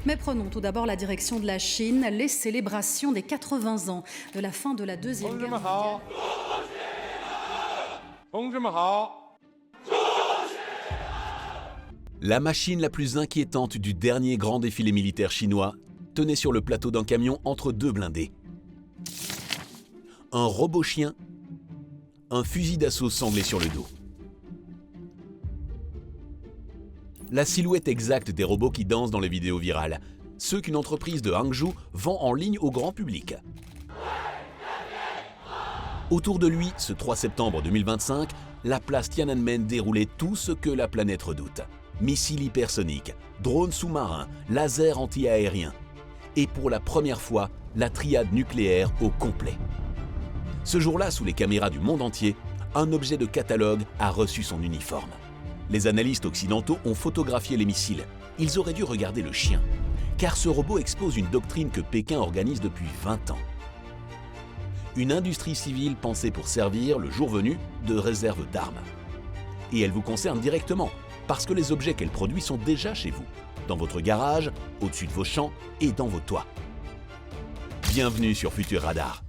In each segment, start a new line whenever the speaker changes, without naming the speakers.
Mais prenons tout d'abord la direction de la Chine, les célébrations des 80 ans de la fin de la Deuxième Guerre mondiale.
La machine la plus inquiétante du dernier grand défilé militaire chinois tenait sur le plateau d'un camion entre deux blindés. Un robot chien, un fusil d'assaut sanglé sur le dos. La silhouette exacte des robots qui dansent dans les vidéos virales, ceux qu'une entreprise de Hangzhou vend en ligne au grand public. Autour de lui, ce 3 septembre 2025, la place Tiananmen déroulait tout ce que la planète redoute. Missiles hypersoniques, drones sous-marins, lasers anti-aériens. Et pour la première fois, la triade nucléaire au complet. Ce jour-là, sous les caméras du monde entier, un objet de catalogue a reçu son uniforme. Les analystes occidentaux ont photographié les missiles. Ils auraient dû regarder le chien, car ce robot expose une doctrine que Pékin organise depuis 20 ans. Une industrie civile pensée pour servir, le jour venu, de réserve d'armes. Et elle vous concerne directement, parce que les objets qu'elle produit sont déjà chez vous, dans votre garage, au-dessus de vos champs et dans vos toits. Bienvenue sur Futur Radar.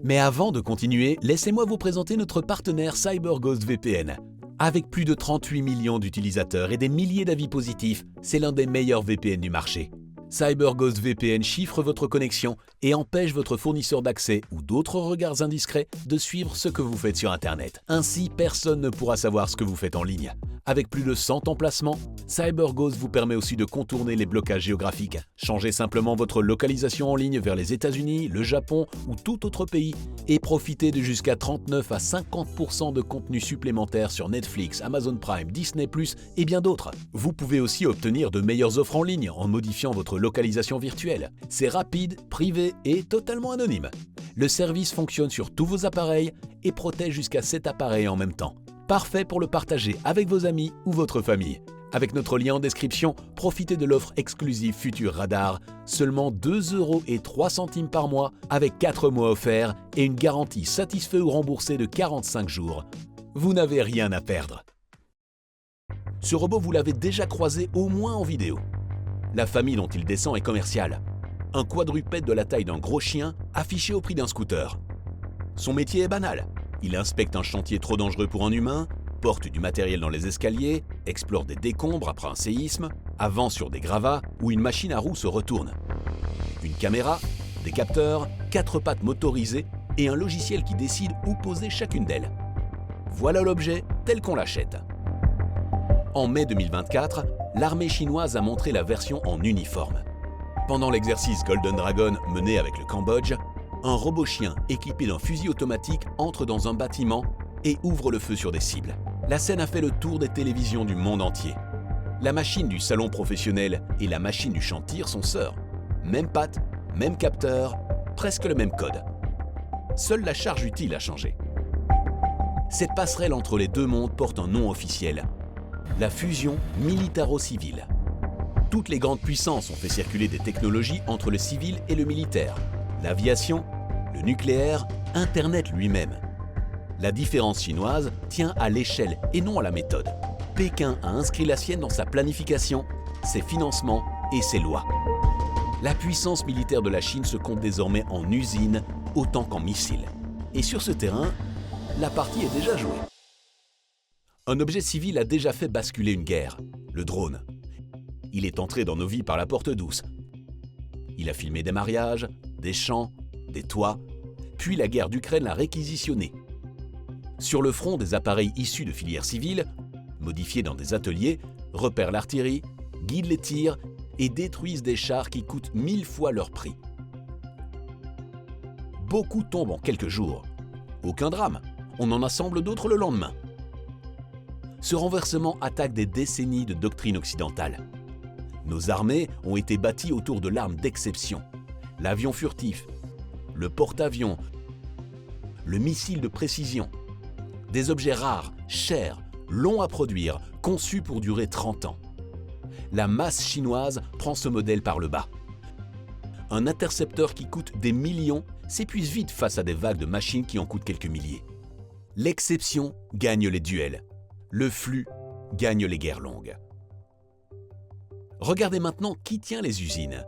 Mais avant de continuer, laissez-moi vous présenter notre partenaire CyberGhost VPN. Avec plus de 38 millions d'utilisateurs et des milliers d'avis positifs, c'est l'un des meilleurs VPN du marché. CyberGhost VPN chiffre votre connexion et empêche votre fournisseur d'accès ou d'autres regards indiscrets de suivre ce que vous faites sur Internet. Ainsi, personne ne pourra savoir ce que vous faites en ligne. Avec plus de 100 emplacements, CyberGhost vous permet aussi de contourner les blocages géographiques. Changez simplement votre localisation en ligne vers les États-Unis, le Japon ou tout autre pays et profitez de jusqu'à 39 à 50% de contenu supplémentaire sur Netflix, Amazon Prime, Disney+, et bien d'autres. Vous pouvez aussi obtenir de meilleures offres en ligne en modifiant votre localisation virtuelle. C'est rapide, privé et totalement anonyme. Le service fonctionne sur tous vos appareils et protège jusqu'à 7 appareils en même temps. Parfait pour le partager avec vos amis ou votre famille. Avec notre lien en description, profitez de l'offre exclusive Futur Radar, seulement 2,03 € par mois avec 4 mois offerts et une garantie satisfait ou remboursée de 45 jours. Vous n'avez rien à perdre. Ce robot, vous l'avez déjà croisé au moins en vidéo. La famille dont il descend est commerciale. Un quadrupède de la taille d'un gros chien affiché au prix d'un scooter. Son métier est banal. Il inspecte un chantier trop dangereux pour un humain, porte du matériel dans les escaliers, explore des décombres après un séisme, avance sur des gravats où une machine à roues se retourne. Une caméra, des capteurs, 4 pattes motorisées et un logiciel qui décide où poser chacune d'elles. Voilà l'objet tel qu'on l'achète. En mai 2024, l'armée chinoise a montré la version en uniforme. Pendant l'exercice Golden Dragon mené avec le Cambodge, un robot chien équipé d'un fusil automatique entre dans un bâtiment et ouvre le feu sur des cibles. La scène a fait le tour des télévisions du monde entier. La machine du salon professionnel et la machine du chantier sont sœurs. Même patte, même capteur, presque le même code. Seule la charge utile a changé. Cette passerelle entre les deux mondes porte un nom officiel. La fusion militaro-civile. Toutes les grandes puissances ont fait circuler des technologies entre le civil et le militaire. L'aviation, le nucléaire, Internet lui-même. La différence chinoise tient à l'échelle et non à la méthode. Pékin a inscrit la sienne dans sa planification, ses financements et ses lois. La puissance militaire de la Chine se compte désormais en usines autant qu'en missiles. Et sur ce terrain, la partie est déjà jouée. Un objet civil a déjà fait basculer une guerre, le drone. Il est entré dans nos vies par la porte douce. Il a filmé des mariages, des champs, des toits, puis la guerre d'Ukraine l'a réquisitionné. Sur le front, des appareils issus de filières civiles, modifiés dans des ateliers, repèrent l'artillerie, guident les tirs et détruisent des chars qui coûtent 1000 fois leur prix. Beaucoup tombent en quelques jours. Aucun drame, on en assemble d'autres le lendemain. Ce renversement attaque des décennies de doctrine occidentale. Nos armées ont été bâties autour de l'arme d'exception. L'avion furtif, le porte-avions, le missile de précision. Des objets rares, chers, longs à produire, conçus pour durer 30 ans. La masse chinoise prend ce modèle par le bas. Un intercepteur qui coûte des millions s'épuise vite face à des vagues de machines qui en coûtent quelques milliers. L'exception gagne les duels. Le flux gagne les guerres longues. Regardez maintenant qui tient les usines.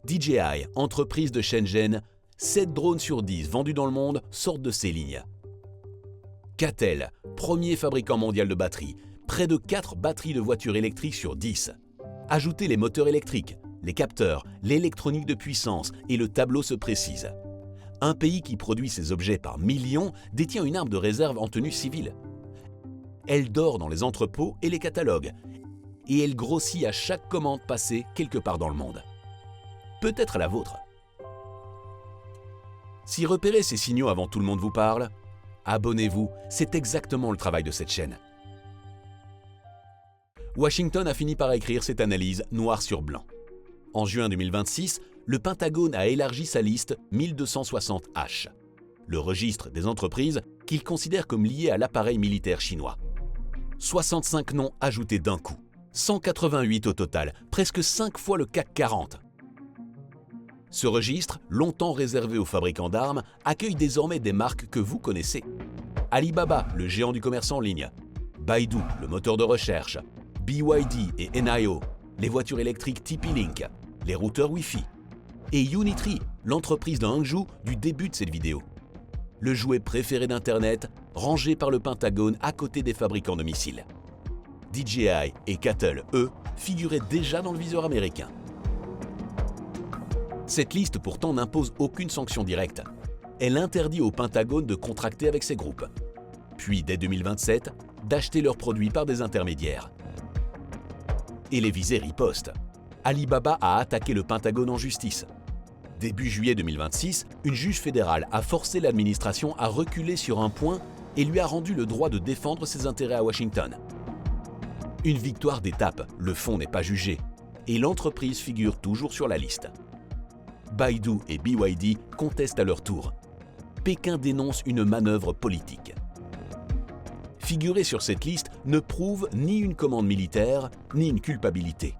DJI, entreprise de Shenzhen, 7 drones sur 10 vendus dans le monde sortent de ces lignes. Cattel, premier fabricant mondial de batteries, près de 4 batteries de voitures électriques sur 10. Ajoutez les moteurs électriques, les capteurs, l'électronique de puissance et le tableau se précise. Un pays qui produit ces objets par millions détient une arme de réserve en tenue civile. Elle dort dans les entrepôts et les catalogues, et elle grossit à chaque commande passée quelque part dans le monde. Peut-être la vôtre. Si repérer ces signaux avant tout le monde vous parle, abonnez-vous, c'est exactement le travail de cette chaîne. Washington a fini par écrire cette analyse noir sur blanc. En juin 2026, le Pentagone a élargi sa liste 1260H, le registre des entreprises qu'il considère comme liées à l'appareil militaire chinois. 65 noms ajoutés d'un coup, 188 au total, presque 5 fois le CAC 40. Ce registre, longtemps réservé aux fabricants d'armes, accueille désormais des marques que vous connaissez. Alibaba, le géant du commerce en ligne, Baidu, le moteur de recherche, BYD et NIO, les voitures électriques TP-Link, les routeurs Wi-Fi, et Unitree, l'entreprise de Hangzhou du début de cette vidéo. Le jouet préféré d'Internet, rangé par le Pentagone à côté des fabricants de missiles. DJI et Cattel, eux, figuraient déjà dans le viseur américain. Cette liste pourtant n'impose aucune sanction directe. Elle interdit au Pentagone de contracter avec ces groupes. Puis, dès 2027, d'acheter leurs produits par des intermédiaires. Et les visées ripostent. Alibaba a attaqué le Pentagone en justice. Début juillet 2026, une juge fédérale a forcé l'administration à reculer sur un point et lui a rendu le droit de défendre ses intérêts à Washington. Une victoire d'étape, le fond n'est pas jugé, et l'entreprise figure toujours sur la liste. Baidu et BYD contestent à leur tour. Pékin dénonce une manœuvre politique. Figurer sur cette liste ne prouve ni une commande militaire, ni une culpabilité.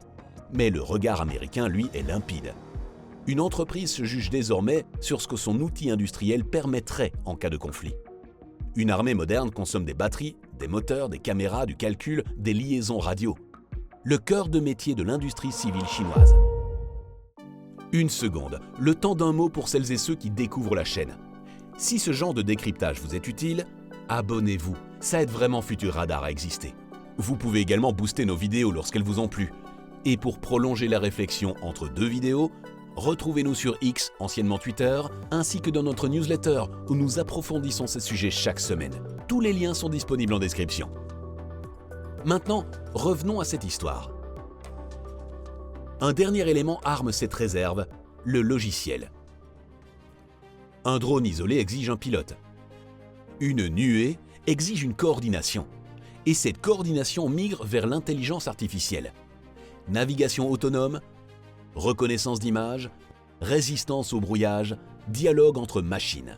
Mais le regard américain, lui, est limpide. Une entreprise se juge désormais sur ce que son outil industriel permettrait en cas de conflit. Une armée moderne consomme des batteries, des moteurs, des caméras, du calcul, des liaisons radio. Le cœur de métier de l'industrie civile chinoise. Une seconde, le temps d'un mot pour celles et ceux qui découvrent la chaîne. Si ce genre de décryptage vous est utile, abonnez-vous, ça aide vraiment Futur Radar à exister. Vous pouvez également booster nos vidéos lorsqu'elles vous ont plu. Et pour prolonger la réflexion entre deux vidéos, retrouvez-nous sur X, anciennement Twitter, ainsi que dans notre newsletter où nous approfondissons ces sujets chaque semaine. Tous les liens sont disponibles en description. Maintenant, revenons à cette histoire. Un dernier élément arme cette réserve, le logiciel. Un drone isolé exige un pilote. Une nuée exige une coordination. Et cette coordination migre vers l'intelligence artificielle. Navigation autonome, reconnaissance d'images, résistance au brouillage, dialogue entre machines.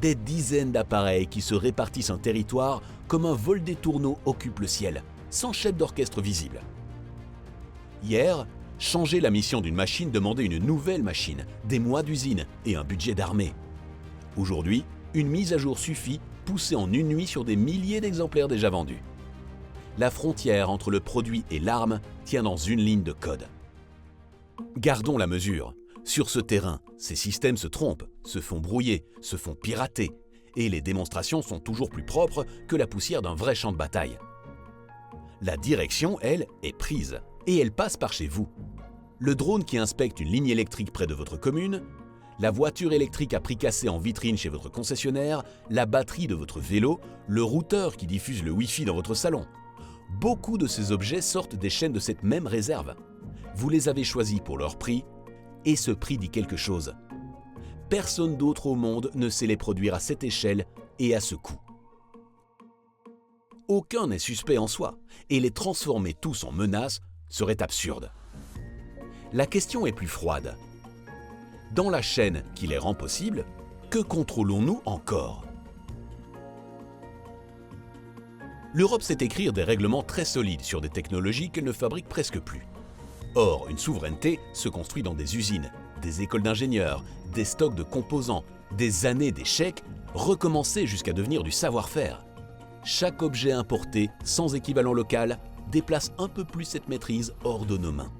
Des dizaines d'appareils qui se répartissent un territoire comme un vol des tourneaux occupe le ciel, sans chef d'orchestre visible. Hier, changer la mission d'une machine demandait une nouvelle machine, des mois d'usine et un budget d'armée. Aujourd'hui, une mise à jour suffit, poussée en une nuit sur des milliers d'exemplaires déjà vendus. La frontière entre le produit et l'arme tient dans une ligne de code. Gardons la mesure. Sur ce terrain, ces systèmes se trompent, se font brouiller, se font pirater, et les démonstrations sont toujours plus propres que la poussière d'un vrai champ de bataille. La direction, elle, est prise, et elle passe par chez vous. Le drone qui inspecte une ligne électrique près de votre commune, la voiture électrique à prix cassé en vitrine chez votre concessionnaire, la batterie de votre vélo, le routeur qui diffuse le Wi-Fi dans votre salon. Beaucoup de ces objets sortent des chaînes de cette même réserve. Vous les avez choisis pour leur prix, et ce prix dit quelque chose. Personne d'autre au monde ne sait les produire à cette échelle et à ce coût. Aucun n'est suspect en soi, et les transformer tous en menaces serait absurde. La question est plus froide. Dans la chaîne qui les rend possibles, que contrôlons-nous encore ? L'Europe sait écrire des règlements très solides sur des technologies qu'elle ne fabrique presque plus. Or, une souveraineté se construit dans des usines, des écoles d'ingénieurs, des stocks de composants, des années d'échecs, recommencés jusqu'à devenir du savoir-faire. Chaque objet importé, sans équivalent local, déplace un peu plus cette maîtrise hors de nos mains.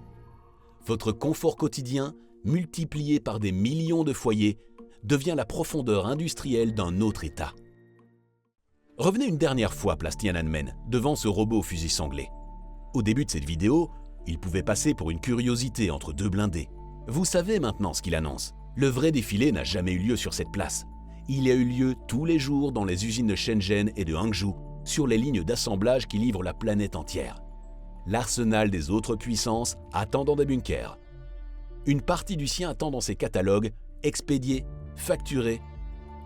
Votre confort quotidien, multiplié par des millions de foyers, devient la profondeur industrielle d'un autre état. Revenez une dernière fois place Tiananmen, devant ce robot au fusil sanglé. Au début de cette vidéo, il pouvait passer pour une curiosité entre deux blindés. Vous savez maintenant ce qu'il annonce. Le vrai défilé n'a jamais eu lieu sur cette place. Il a eu lieu tous les jours dans les usines de Shenzhen et de Hangzhou, sur les lignes d'assemblage qui livrent la planète entière. L'arsenal des autres puissances attend dans des bunkers. Une partie du sien attend dans ses catalogues, expédiés, facturés,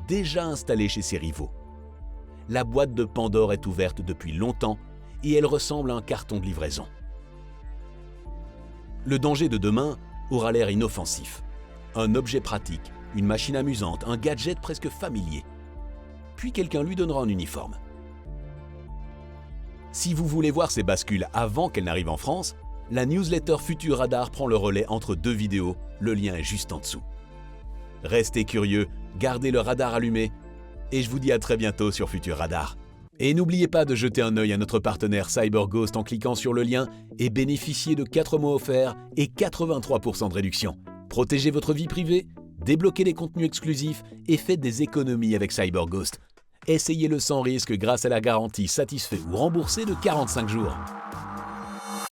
déjà installés chez ses rivaux. La boîte de Pandore est ouverte depuis longtemps et elle ressemble à un carton de livraison. Le danger de demain aura l'air inoffensif. Un objet pratique, une machine amusante, un gadget presque familier. Puis quelqu'un lui donnera un uniforme. Si vous voulez voir ces bascules avant qu'elles n'arrivent en France, la newsletter Futur Radar prend le relais entre deux vidéos, le lien est juste en dessous. Restez curieux, gardez le radar allumé, et je vous dis à très bientôt sur Futur Radar. Et n'oubliez pas de jeter un œil à notre partenaire CyberGhost en cliquant sur le lien et bénéficiez de 4 mois offerts et 83% de réduction. Protégez votre vie privée, débloquez les contenus exclusifs et faites des économies avec CyberGhost. Essayez-le sans risque grâce à la garantie satisfait ou remboursé de 45 jours.